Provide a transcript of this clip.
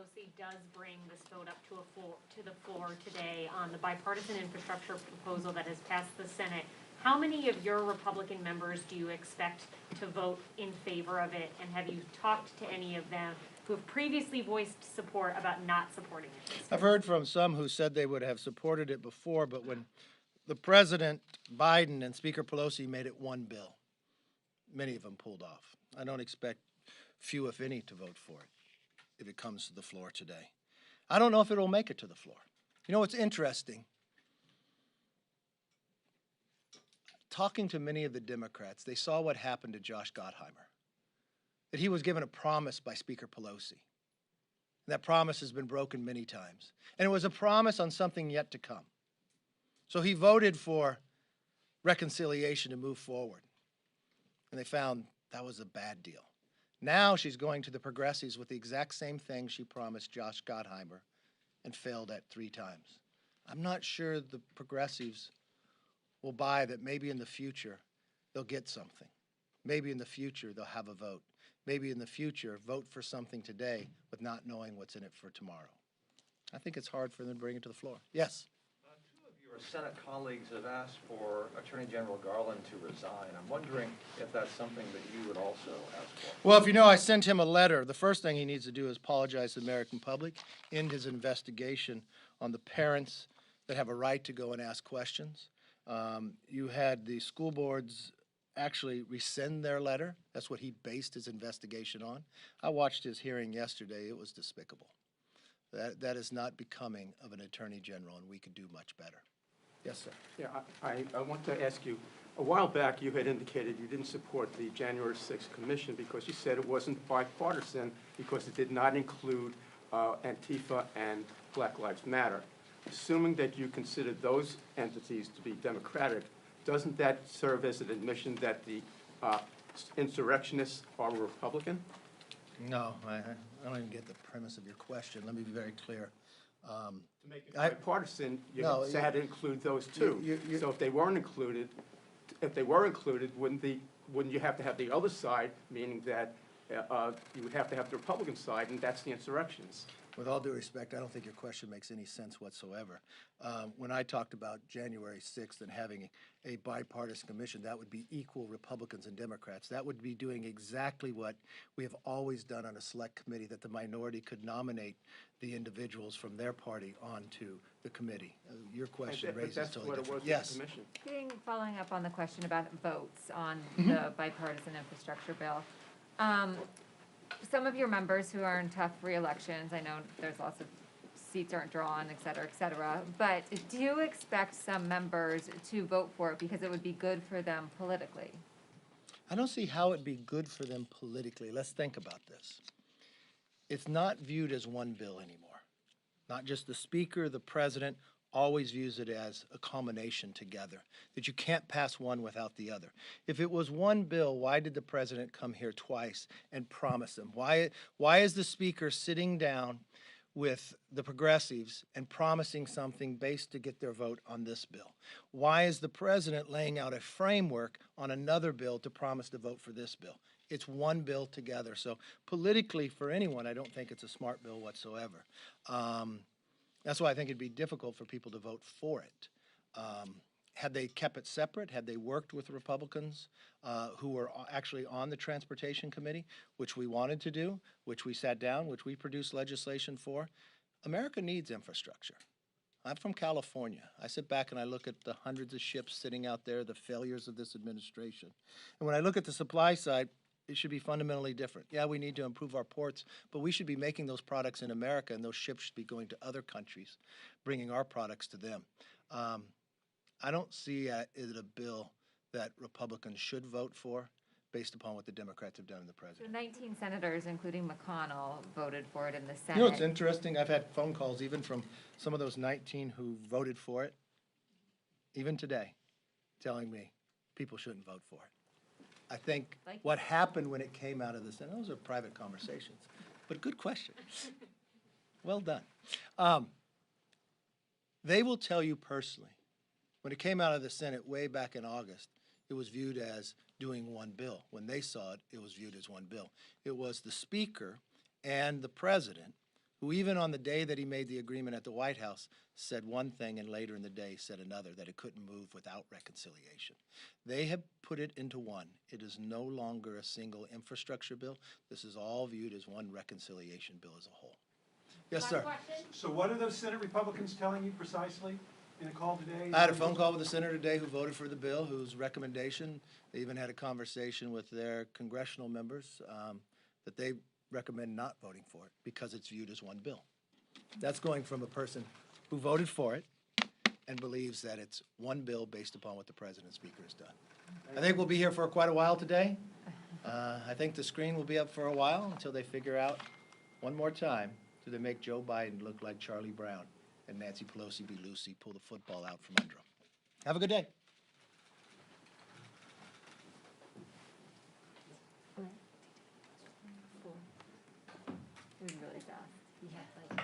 Pelosi does bring this vote up to the floor today on the bipartisan infrastructure proposal that has passed the Senate, how many of your Republican members do you expect to vote in favor of it? And have you talked to any of them who have previously voiced support about not supporting it? I've heard from some who said they would have supported it before, but when the President Biden and Speaker Pelosi made it one bill, many of them pulled off. I don't expect few, if any, to vote for it if it comes to the floor today. I don't know if it will make it to the floor. You know what's interesting? Talking to many of the Democrats, they saw what happened to Josh Gottheimer, that he was given a promise by Speaker Pelosi. That promise has been broken many times. And it was a promise on something yet to come. So he voted for reconciliation to move forward. And they found that was a bad deal. Now she's going to the progressives with the exact same thing she promised Josh Gottheimer and failed at 3 times. I'm not sure the progressives will buy that maybe in the future they'll get something. Maybe in the future they'll have a vote. Maybe in the future vote for something today with not knowing what's in it for tomorrow. I think it's hard for them to bring it to the floor. Yes? Two of your Senate colleagues have asked for Attorney General Garland to resign. I'm wondering if that's something that you would also ask for. Well, if you know, I sent him a letter. The first thing he needs to do is apologize to the American public, end his investigation on the parents that have a right to go and ask questions. You had the school boards actually rescind their letter. That's what he based his investigation on. I watched his hearing yesterday. It was despicable. That is not becoming of an attorney general, and we could do much better. Yes, sir. Yeah, I want to ask you, a while back you had indicated you didn't support the January 6th commission because you said it wasn't bipartisan because it did not include Antifa and Black Lives Matter. Assuming that you consider those entities to be democratic, doesn't that serve as an admission that the insurrectionists are Republican? No, I don't even get the premise of your question. Let me be very clear. To make it bipartisan, you had to include those too. So if they weren't included, wouldn't you have to have the other side, meaning that you would have to have the Republican side, and that's the insurrectionists? With all due respect, I don't think your question makes any sense whatsoever. When I talked about January 6th and having a bipartisan commission, that would be equal Republicans and Democrats. That would be doing exactly what we have always done on a select committee, that the minority could nominate the individuals from their party onto the committee. Your question raises totally different. Yes. Following up on the question about votes on the bipartisan infrastructure bill. Some of your members who are in tough re-elections, I know there's lots of seats aren't drawn, et cetera, but do you expect some members to vote for it because it would be good for them politically? I don't see how it'd be good for them politically. Let's think about this. It's not viewed as one bill anymore. Not just the speaker, the president always views it as a combination together, that you can't pass one without the other. If it was one bill, why did the president come here twice and promise them? Why is the speaker sitting down with the progressives and promising something based to get their vote on this bill? Why is the president laying out a framework on another bill to promise to vote for this bill? It's one bill together. So politically, for anyone, I don't think it's a smart bill whatsoever. That's why I think it'd be difficult for people to vote for it. Had they kept it separate, had they worked with Republicans who were actually on the Transportation Committee, which we wanted to do, which we sat down, which we produced legislation for, America needs infrastructure. I'm from California. I sit back and I look at the hundreds of ships sitting out there, the failures of this administration. And when I look at the supply side, it should be fundamentally different. Yeah, we need to improve our ports, but we should be making those products in America, and those ships should be going to other countries, bringing our products to them. I don't see it a bill that Republicans should vote for based upon what the Democrats have done in the president. So 19 senators, including McConnell, voted for it in the Senate. You know, it's interesting. I've had phone calls even from some of those 19 who voted for it, even today, telling me people shouldn't vote for it. I think what happened when it came out of the Senate, those are private conversations, but good question. Well done. They will tell you personally, when it came out of the Senate way back in August, it was viewed as doing one bill. When they saw it, it was viewed as one bill. It was the Speaker and the President who even on the day that he made the agreement at the White House said one thing and later in the day said another, that it couldn't move without reconciliation. They have put it into one. It is no longer a single infrastructure bill. This is all viewed as one reconciliation bill as a whole. Yes, sir. So what are those Senate Republicans telling you precisely in a call today? I had a phone call with a senator today who voted for the bill, whose recommendation, they even had a conversation with their congressional members that they recommend not voting for it because it's viewed as one bill. That's going from a person who voted for it and believes that it's one bill based upon what the president and speaker has done. I think we'll be here for quite a while today. I think the screen will be up for a while until they figure out one more time, do they make Joe Biden look like Charlie Brown and Nancy Pelosi be Lucy, pull the football out from under him. Have a good day. It was really fast. He had like